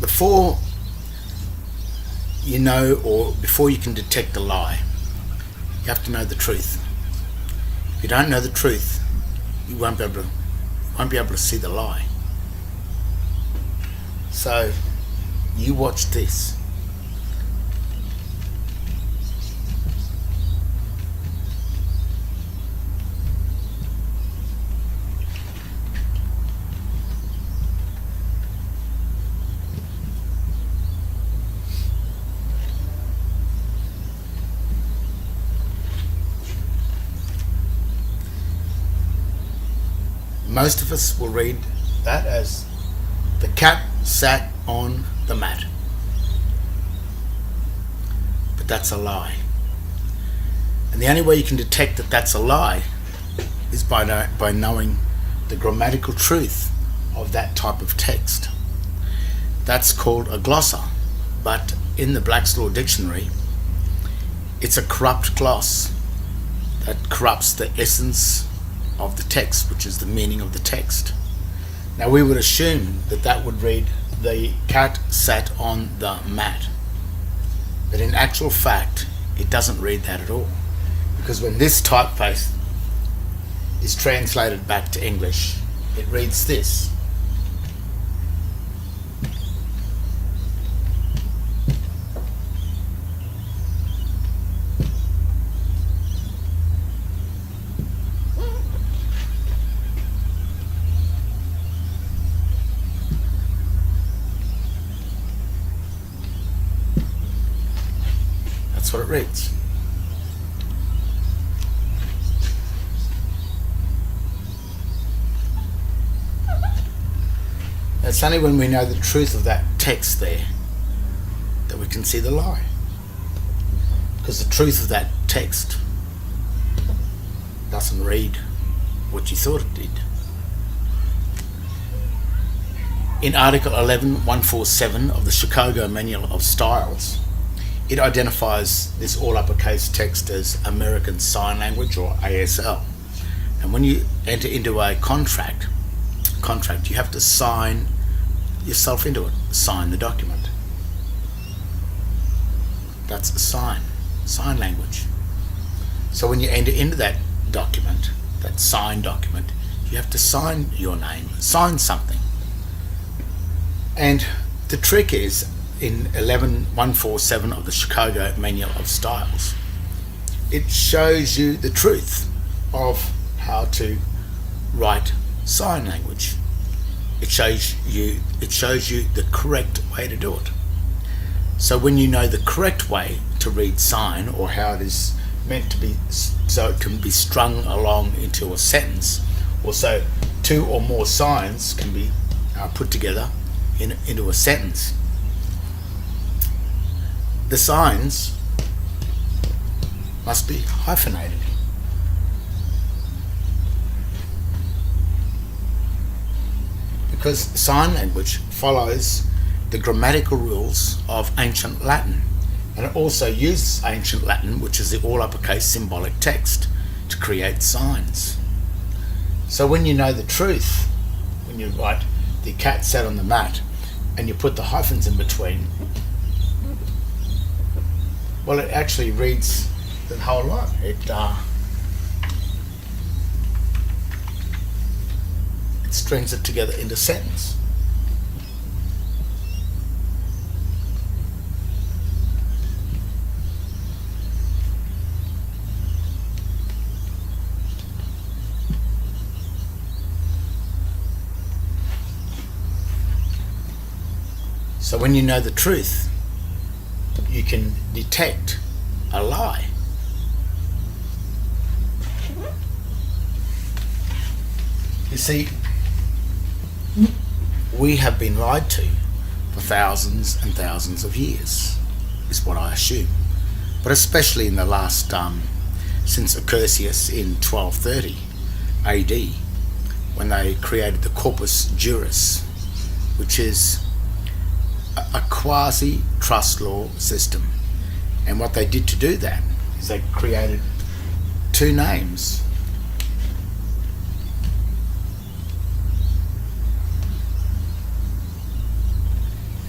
before you know, or before you can detect a lie, you have to know the truth. If you don't know the truth, you won't be able to see the lie. So you watch this. Most of us will read that as the cat sat on the mat. But that's a lie. And the only way you can detect that that's a lie is by knowing the grammatical truth of that type of text. That's called a glossa, but in the Black's Law Dictionary, it's a corrupt gloss that corrupts the essence of the text, which is the meaning of the text. Now we would assume that that would read the cat sat on the mat, but in actual fact it doesn't read that at all, because when this typeface is translated back to English, it reads this. That's what it reads. It's only when we know the truth of that text there that we can see the lie. Because the truth of that text doesn't read what you thought it did. In Article 11.147 of the Chicago Manual of Styles, it identifies this all uppercase text as American Sign Language, or ASL. And when you enter into a contract, you have to sign yourself into it, sign the document. That's a sign language. So when you enter into that document, that signed document, you have to sign your name, sign something. And the trick is, in 11.147 of the Chicago Manual of Styles, it shows you the truth of how to write sign language. It shows you the correct way to do it. So when you know the correct way to read sign, or how it is meant to be, so it can be strung along into a sentence, or so two or more signs can be put together into a sentence. The signs must be hyphenated. Because sign language follows the grammatical rules of ancient Latin, and it also uses ancient Latin, which is the all uppercase symbolic text, to create signs. So when you know the truth, when you write the cat sat on the mat and you put the hyphens in between, well, it actually reads the whole lot. It strings it together into sentence. So when you know the truth, you can detect a lie. You see, we have been lied to for thousands and thousands of years, is what I assume. But especially in the last, since Accursius in 1230 AD, when they created the Corpus Juris, which is a quasi trust law system. And what they did to do that is they created two names.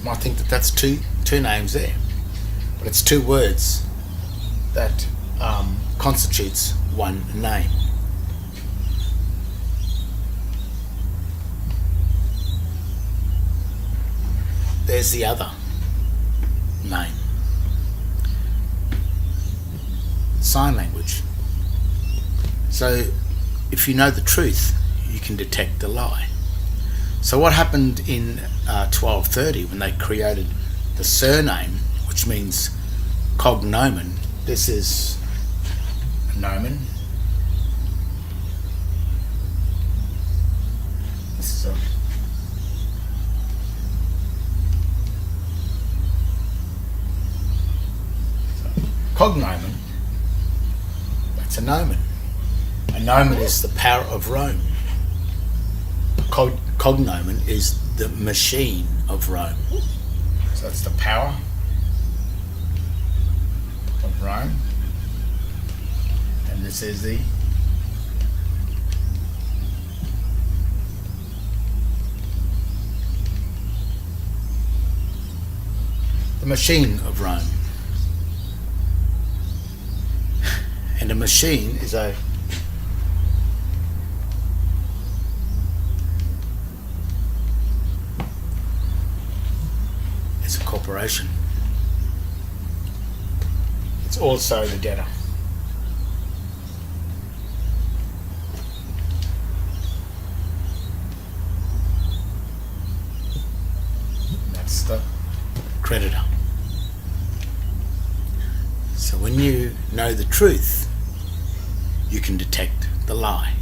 might think that that's two names there, but it's two words that constitutes one name. There's the other name. Sign language. So if you know the truth, you can detect the lie. So what happened in 1230 when they created the surname, which means cognomen? This is nomen. This is a cognomen. That's a nomen. A nomen is the power of Rome. Cognomen is the machine of Rome. So it's the power of Rome. And this is the machine of Rome. And a machine is a corporation. It's also the debtor. That's the creditor. So when you know the truth, you can detect the lie.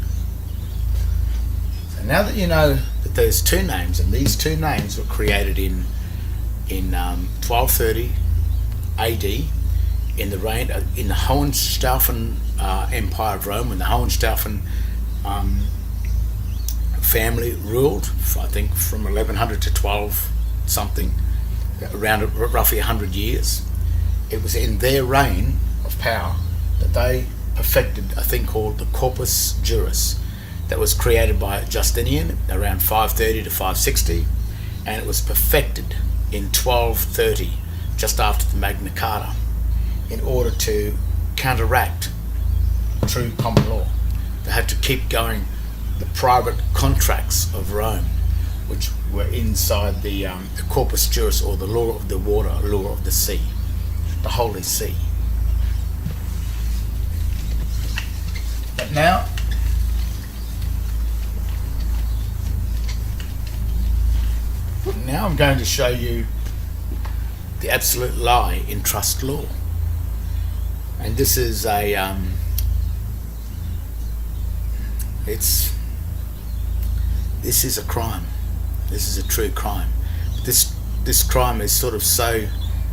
So now that you know that there's two names, and these two names were created in 1230 AD in the reign in the Hohenstaufen Empire of Rome, when the Hohenstaufen family ruled, I think from 1100 to 12 something, around roughly 100 years. It was in their reign of power that they perfected a thing called the Corpus Juris, that was created by Justinian around 530 to 560, and it was perfected in 1230, just after the Magna Carta, in order to counteract true common law. They had to keep going the private contracts of Rome, which were inside the Corpus Juris, or the law of the water, law of the sea, the Holy See. But now, I'm going to show you the absolute lie in trust law. And this is a this is a crime. This is a true crime. This crime is sort of so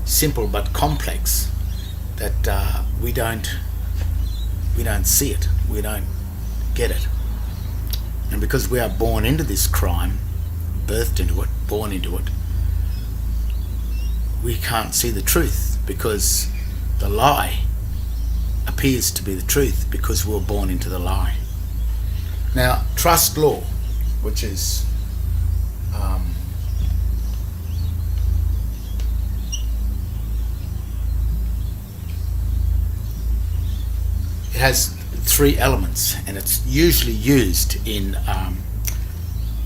simple but complex that we don't see it. We don't get it. And because we are born into this crime, birthed into it, born into it, we can't see the truth, because the lie appears to be the truth because we were born into the lie. Now, trust law, which is it has three elements, and it's usually used in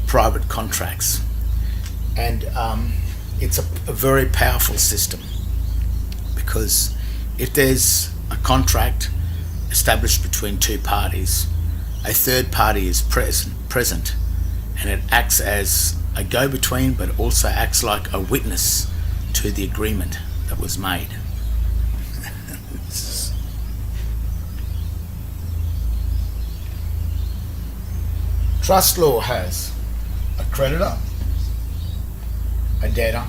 private contracts, and it's a very powerful system, because if there's a contract established between two parties, a third party is present, and it acts as a go-between, but also acts like a witness to the agreement that was made. Trust law has a creditor, a debtor,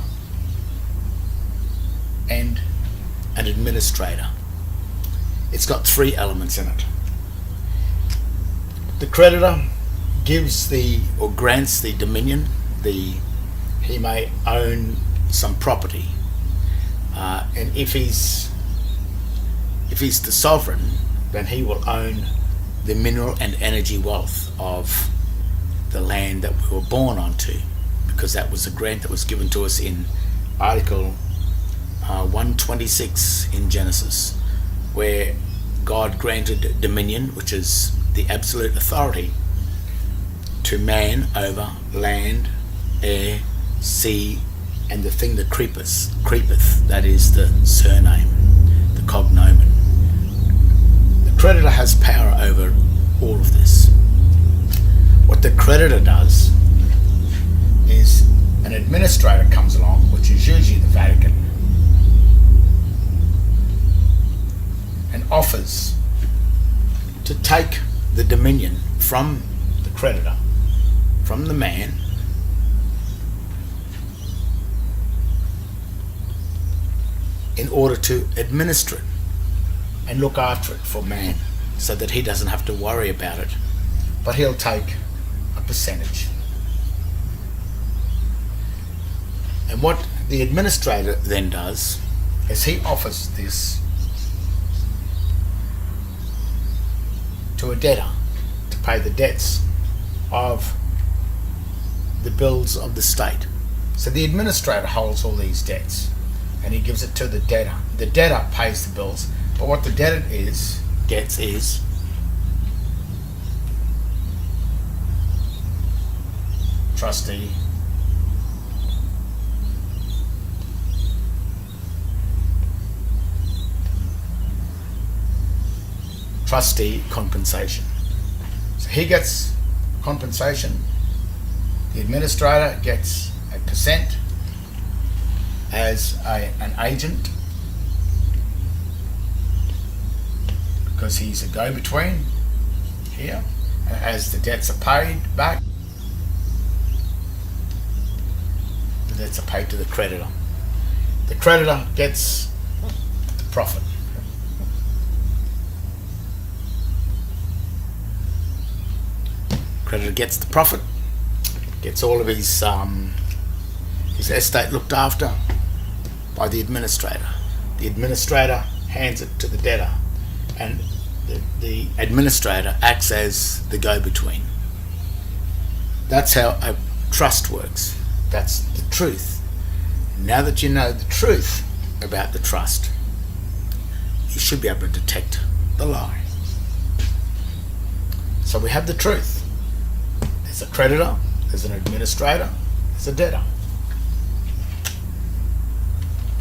and an administrator. It's got three elements in it. The creditor gives or grants the dominion. He may own some property, and if he's the sovereign, then he will own the mineral and energy wealth of the land that we were born onto, because that was a grant that was given to us in Article 126 in Genesis, where God granted dominion, which is the absolute authority, to man over land, air, sea, and the thing that creepeth, that is the surname, the cognomen. The creditor has power over all of this. What the creditor does is an administrator comes along, which is usually the Vatican, and offers to take the dominion from the creditor, from the man, in order to administer it and look after it for man, so that he doesn't have to worry about it, but he'll take a percentage. And what the administrator then does is he offers this to a debtor to pay the debts of the bills of the state. So the administrator holds all these debts and he gives it to the debtor. The debtor pays the bills, but what the debtor gets is trustee, compensation. So he gets compensation, the administrator gets a percent as an agent, because he's a go-between here, and as the debts are paid back, the debts are paid to the creditor. The creditor gets the profit. Creditor gets the profit, gets all of his estate looked after by the administrator. The administrator hands it to the debtor, and the administrator acts as the go-between. That's how a trust works. That's the truth. Now that you know the truth about the trust, you should be able to detect the lie. So we have the truth. There's a creditor, there's an administrator, there's a debtor.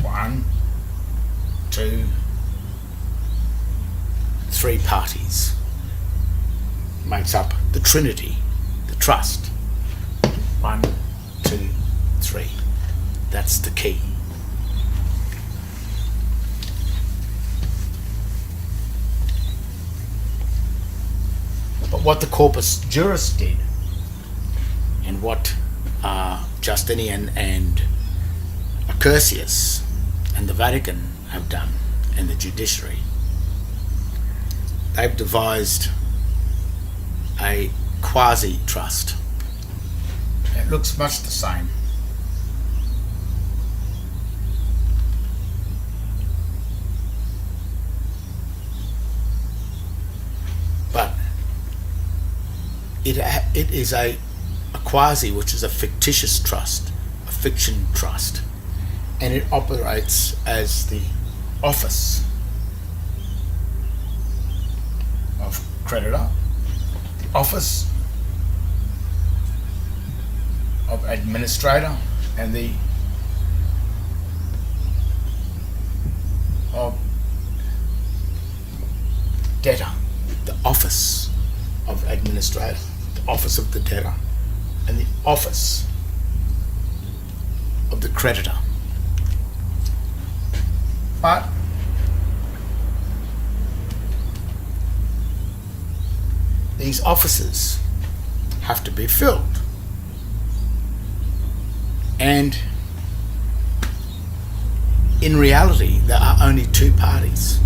1, 2, 3 parties. Makes up the Trinity, the trust. 1, 2, 3. That's the key. But what the corpus juris did, and what Justinian and Accursius and the Vatican have done, and the judiciary, they've devised a quasi trust. It looks much the same. But it is a quasi, which is a fictitious trust, a fiction trust, and it operates as the office of creditor, the office of administrator, and the of debtor. The office of administrator, the office of the debtor, and the office of the creditor. But these offices have to be filled, and in reality there are only 2 parties.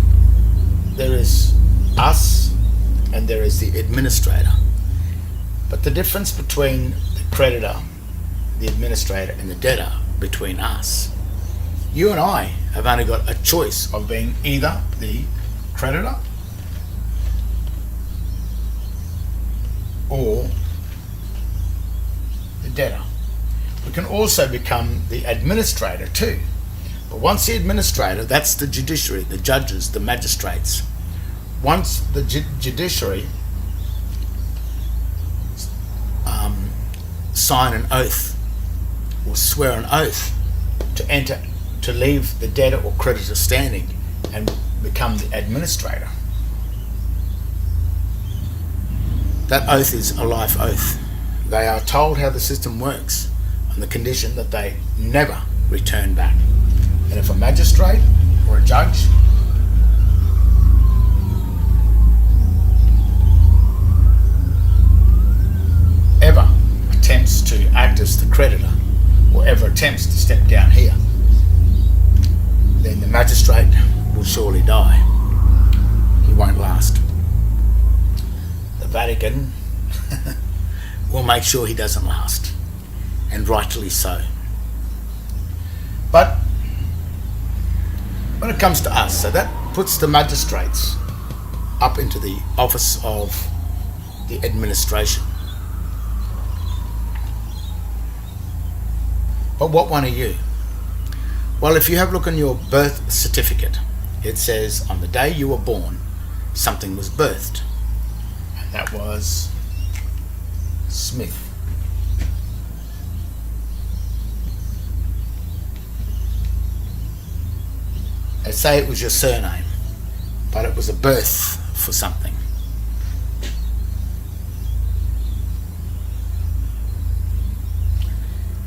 There is us and there is the administrator. But the difference between the creditor, the administrator, and the debtor, between us, you and I have only got a choice of being either the creditor or the debtor. We can also become the administrator too. But once the administrator, that's the judiciary, the judges, the magistrates. Once the judiciary sign an oath or swear an oath to leave the debtor or creditor standing and become the administrator, that oath is a life oath. They are told how the system works on the condition that they never return back. And if a magistrate or a judge ever attempts to act as the creditor or ever attempts to step down here, then the magistrate will surely die. He won't last. The Vatican will make sure he doesn't last, and rightly so. But when it comes to us, so that puts the magistrates up into the office of the administration. But what one are you? Well, if you have a look on your birth certificate, it says on the day you were born, something was birthed. And that was Smith. They say it was your surname, but it was a birth for something.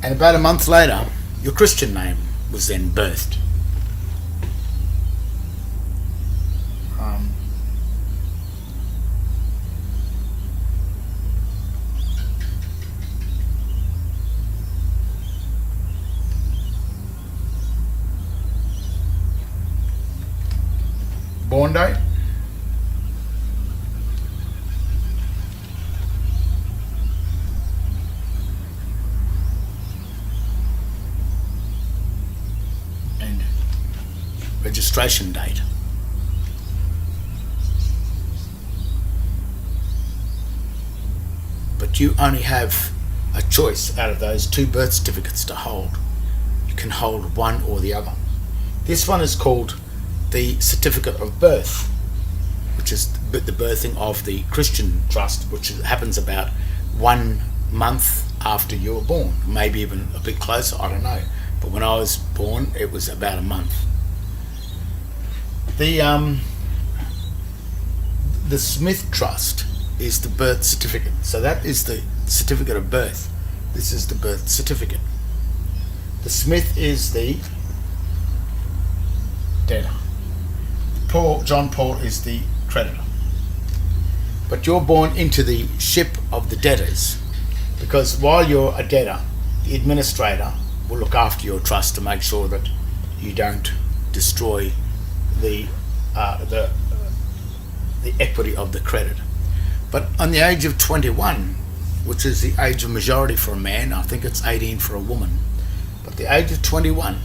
And about a month later, your Christian name was then birthed. Born date, and registration date. But you only have a choice out of those two birth certificates to hold. You can hold one or the other. This one is called the certificate of birth, which is the birthing of the Christian trust, which happens about 1 month after you were born, maybe even a bit closer, I don't know. But when I was born, it was about a month. The Smith Trust is the birth certificate. So that is the certificate of birth. This is the birth certificate. The Smith is the debtor. John Paul is the creditor. But you're born into the ship of the debtors, because while you're a debtor, the administrator will look after your trust to make sure that you don't destroy the equity of the creditor. But on the age of 21, which is the age of majority for a man, I think it's 18 for a woman, but the age of 21,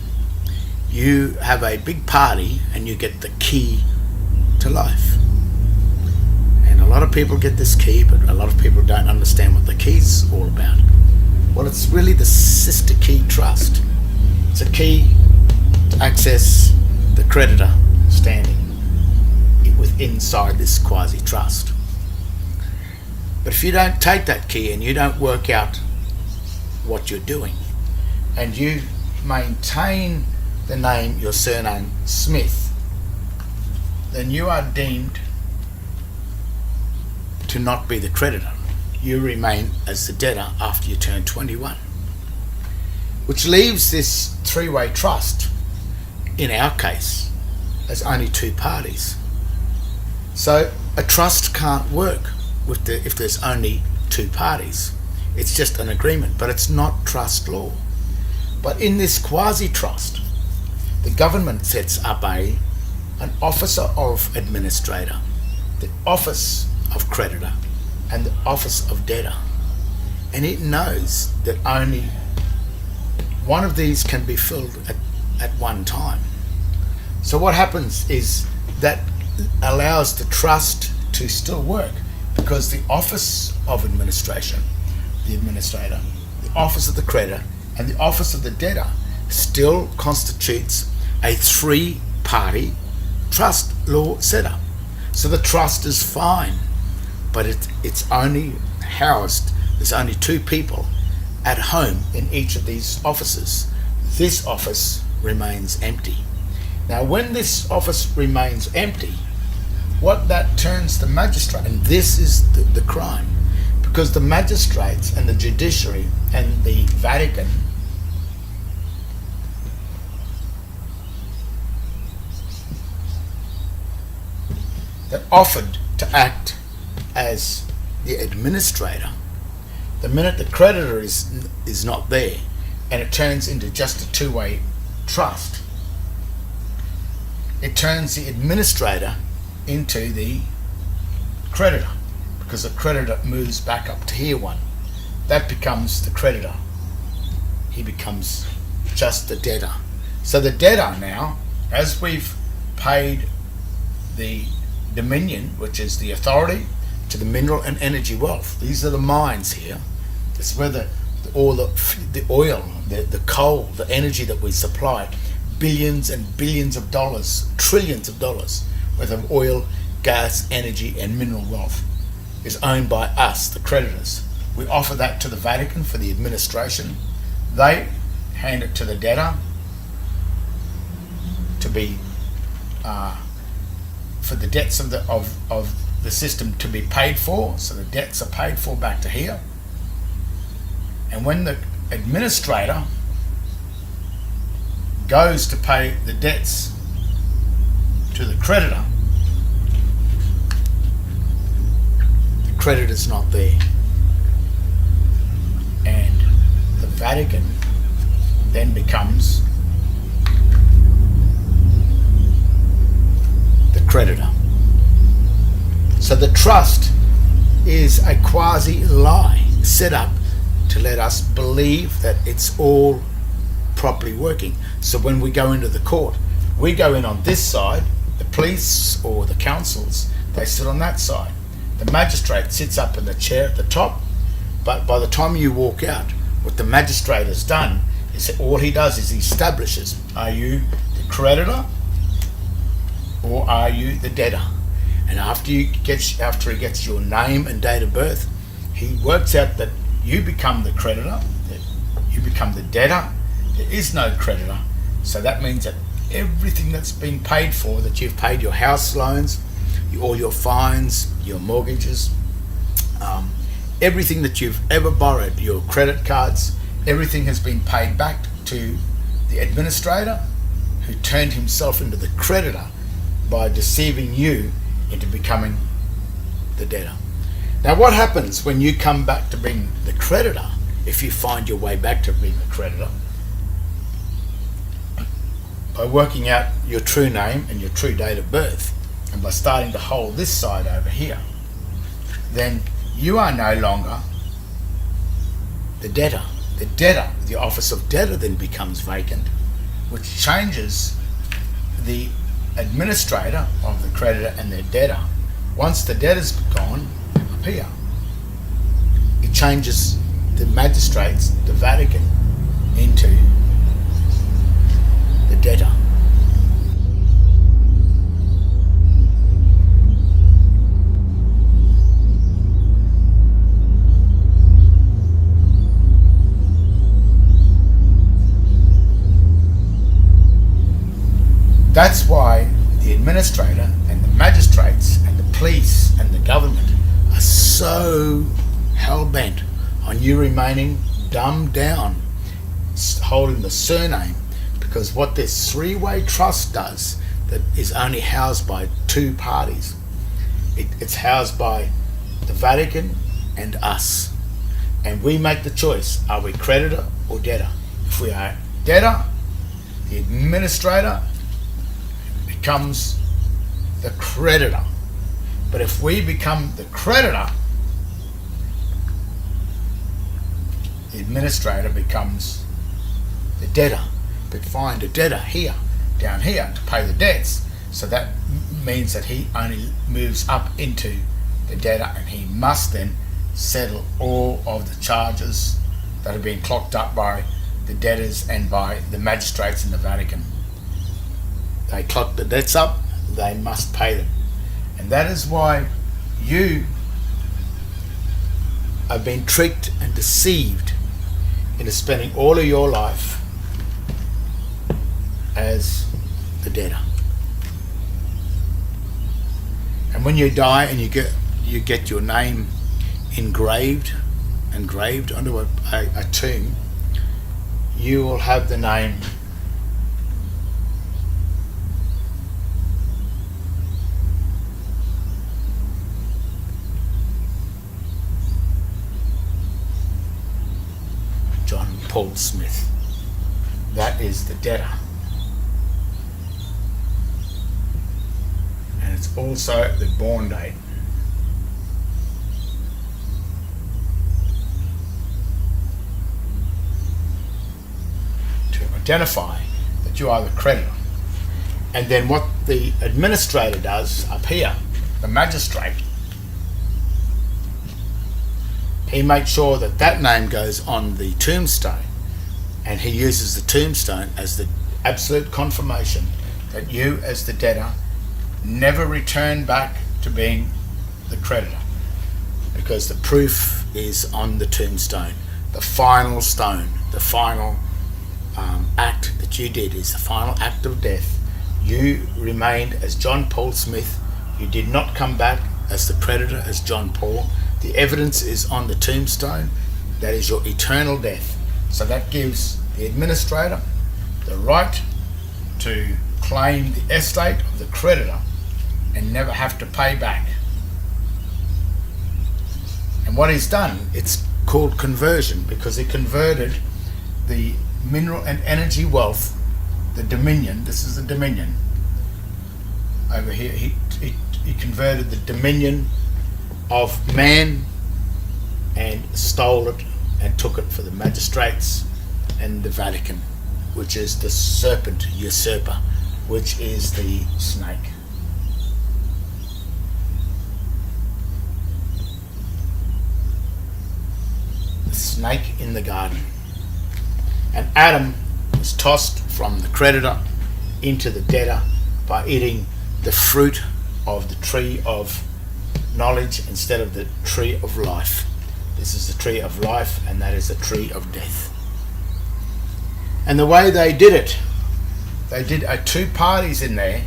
you have a big party and you get the key to life. And a lot of people get this key, but a lot of people don't understand what the key's all about. Well, it's really the sister key trust. It's a key to access the creditor standing inside this quasi trust. But if you don't take that key and you don't work out what you're doing, and you maintain the name, your surname, Smith, then you are deemed to not be the creditor. You remain as the debtor after you turn 21. Which leaves this three-way trust, in our case, as only two parties. So a trust can't work if there's only two parties. It's just an agreement, but it's not trust law. But in this quasi-trust, the government sets up an officer of administrator, the office of creditor, and the office of debtor. And it knows that only one of these can be filled at one time. So what happens is that allows the trust to still work, because the office of administration, the administrator, the office of the creditor and the Office of the Debtor still constitutes a three-party trust law setup. So the trust is fine, but it's only housed, there's only two people at home in each of these offices. This office remains empty. Now when this office remains empty, what that turns the magistrate, and this is the crime, because the magistrates and the judiciary and the Vatican that offered to act as the administrator, the minute the creditor is not there and it turns into just a two-way trust, it turns the administrator into the creditor, because the creditor moves back up to here one. That becomes the creditor. He becomes just the debtor. So the debtor now, as we've paid the dominion, which is the authority to the mineral and energy wealth, these are the mines here. It's where the oil, the coal, the energy that we supply, billions and billions of dollars, trillions of dollars worth of oil, gas, energy and mineral wealth is owned by us, the creditors. We offer that to the Vatican for the administration. They hand it to the debtor to be for the debts of the system to be paid for. So the debts are paid for back to here. And when the administrator goes to pay the debts to the creditor, the creditor's not there. And the Vatican then becomes the creditor. So the trust is a quasi lie set up to let us believe that it's all properly working. So when we go into the court, we go in on this side, the police or the councils, they sit on that side. The magistrate sits up in the chair at the top, but by the time you walk out, what the magistrate has done is that all he does is he establishes, are you the creditor or are you the debtor? And after he gets your name and date of birth, he works out that you become the creditor, that you become the debtor. There is no creditor. So that means that everything that's been paid for, that you've paid your house loans, all your fines, your mortgages, everything that you've ever borrowed, your credit cards, everything has been paid back to the administrator, who turned himself into the creditor by deceiving you into becoming the debtor. Now what happens when you come back to being the creditor, if you find your way back to being the creditor? By working out your true name and your true date of birth, and by starting to hold this side over here, then you are no longer the debtor. The debtor, the Office of Debtor, then becomes vacant, which changes the administrator of the creditor and their debtor. Once the debtor's gone up here, it changes the magistrates, the Vatican, into the debtor. That's why the administrator and the magistrates and the police and the government are so hell-bent on you remaining dumbed down, holding the surname, because what this three-way trust does, that is only housed by two parties. It's housed by the Vatican and us. And we make the choice, are we creditor or debtor? If we are debtor, the administrator becomes the creditor. But if we become the creditor, the administrator becomes the debtor. But find a debtor here, down here, to pay the debts. So that means that he only moves up into the debtor, and he must then settle all of the charges that have been clocked up by the debtors and by the magistrates in the Vatican. They clock the debts up, they must pay them. And that is why you have been tricked and deceived into spending all of your life as the debtor. And when you die and you get your name engraved onto a tomb, you will have the name John Paul Smith. That is the debtor. And it's also the born date. To identify that you are the creditor. And then what the administrator does up here, the magistrate, he makes sure that that name goes on the tombstone, and he uses the tombstone as the absolute confirmation that you as the debtor never return back to being the creditor, because the proof is on the tombstone. The final stone, the final act that you did is the final act of death. You remained as John Paul Smith. You did not come back as the creditor, as John Paul. The evidence is on the tombstone. That is your eternal death. So that gives the administrator the right to claim the estate of the creditor and never have to pay back. And what he's done, it's called conversion, because he converted the mineral and energy wealth, the dominion. This is the dominion. Over here, he converted the dominion of man and stole it and took it for the magistrates and the Vatican, which is the serpent usurper, which is the snake. The snake in the garden. And Adam was tossed from the creditor into the debtor by eating the fruit of the tree of knowledge instead of the tree of life. This is the tree of life, and that is the tree of death. And the way they did it, they did two parties in there,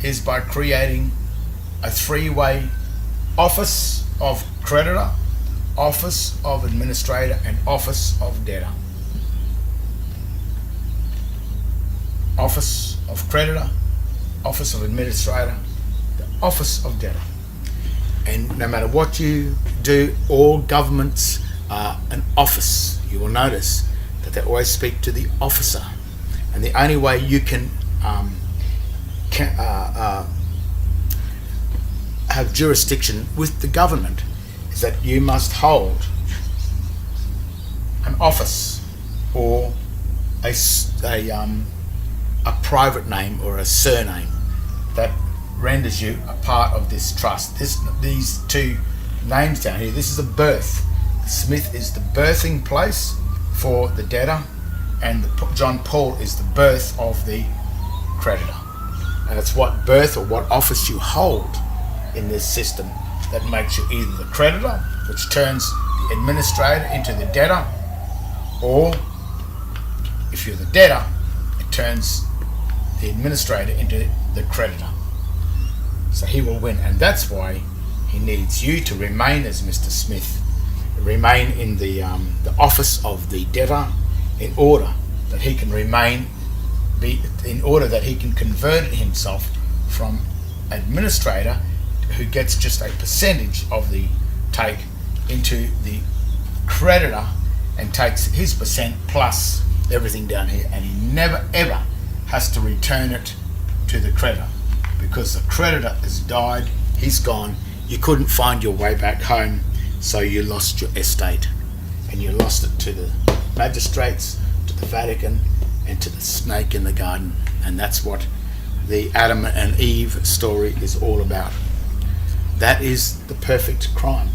is by creating a three-way office of creditor, office of administrator, and office of debtor. Office of creditor, office of administrator, the office of debtor. And no matter what you do, all governments are an office. You will notice that they always speak to the officer. And the only way you can have jurisdiction with the government is that you must hold an office or a private name or a surname that renders you a part of this trust. These two names down here, this is a birth. Smith is the birthing place for the debtor, and John Paul is the birth of the creditor. And it's what birth or what office you hold in this system that makes you either the creditor, which turns the administrator into the debtor, or if you're the debtor, it turns the administrator into the creditor. So he will win, and that's why he needs you to remain as Mr. Smith, remain in the office of the debtor, in order that he can in order that he can convert himself from administrator, who gets just a percentage of the take, into the creditor and takes his percent plus everything down here, and he never ever has to return it to the creditor, because the creditor has died, he's gone, you couldn't find your way back home, so you lost your estate, and you lost it to the magistrates, to the Vatican, and to the snake in the garden. And that's what the Adam and Eve story is all about. That is the perfect crime.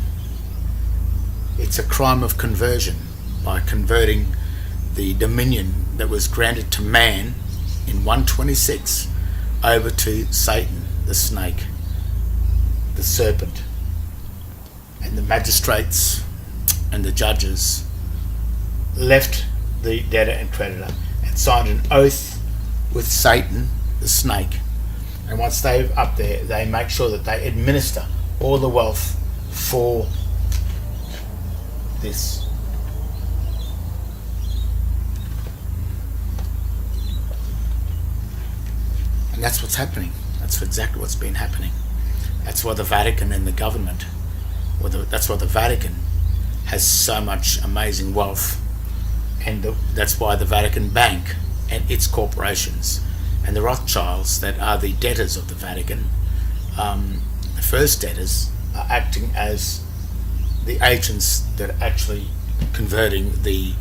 It's a crime of conversion, by converting the dominion that was granted to man in 126 over to Satan, the snake, the serpent, and the magistrates and the judges left the debtor and creditor and signed an oath with Satan, the snake. And once they're up there, they make sure that they administer all the wealth for this. And that's what's happening. That's exactly what's been happening. That's why the Vatican and the government, that's why the Vatican has so much amazing wealth, and that's why the Vatican Bank and its corporations and the Rothschilds, that are the debtors of the Vatican, the first debtors, are acting as the agents that are actually converting the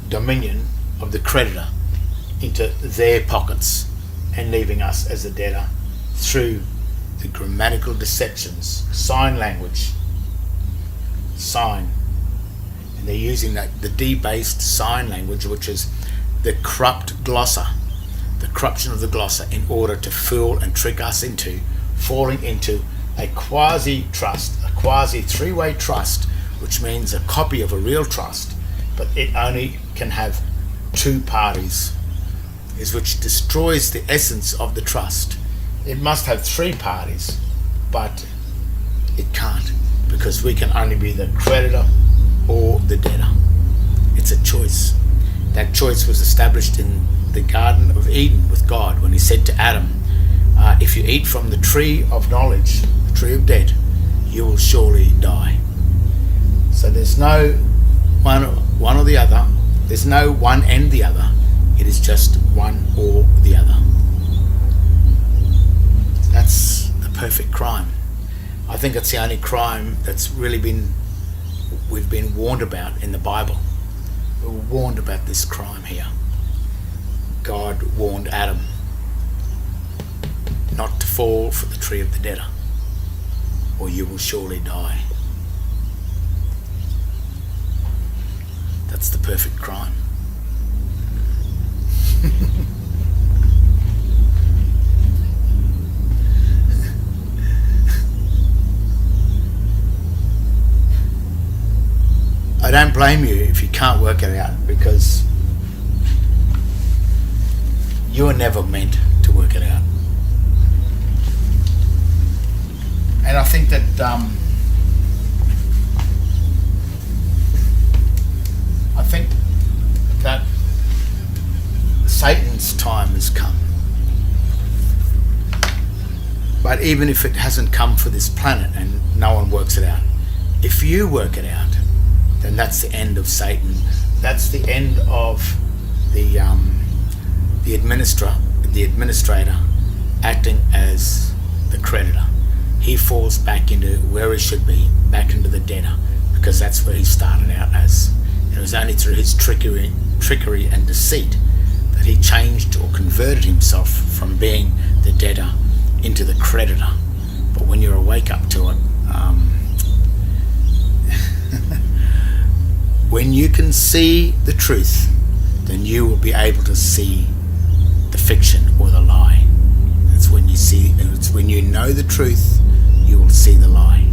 dominion of the creditor into their pockets and leaving us as a debtor through the grammatical deceptions, sign language, and they're using the debased sign language, which is the corrupt glossa, the corruption of the glossa, in order to fool and trick us into falling into a quasi-trust, a quasi three-way trust, which means a copy of a real trust, but it only can have two parties, which destroys the essence of the trust. It must have three parties, but it can't, because we can only be the creditor or the debtor. It's a choice. That choice was established in the Garden of Eden with God when he said to Adam, if you eat from the tree of knowledge, the tree of death, you will surely die. So there's no one or the other. There's no one and the other. It is just one or the other. That's the perfect crime. I think it's the only crime that's really we've been warned about in the Bible. We're warned about this crime here. God warned Adam not to fall for the tree of the debtor, or you will surely die. That's the perfect crime. I don't blame you if you can't work it out, because you were never meant to work it out. And I think that Satan's time has come. But even if it hasn't come for this planet and no one works it out, if you work it out, then that's the end of Satan. That's the end of the administrator acting as the creditor. He falls back into where he should be, back into the debtor, because that's where he started out as. It was only through his trickery and deceit that he changed or converted himself from being the debtor into the creditor. But when you awake up to it, when you can see the truth, then you will be able to see the fiction or the lie. It's when you know the truth, you will see the lie.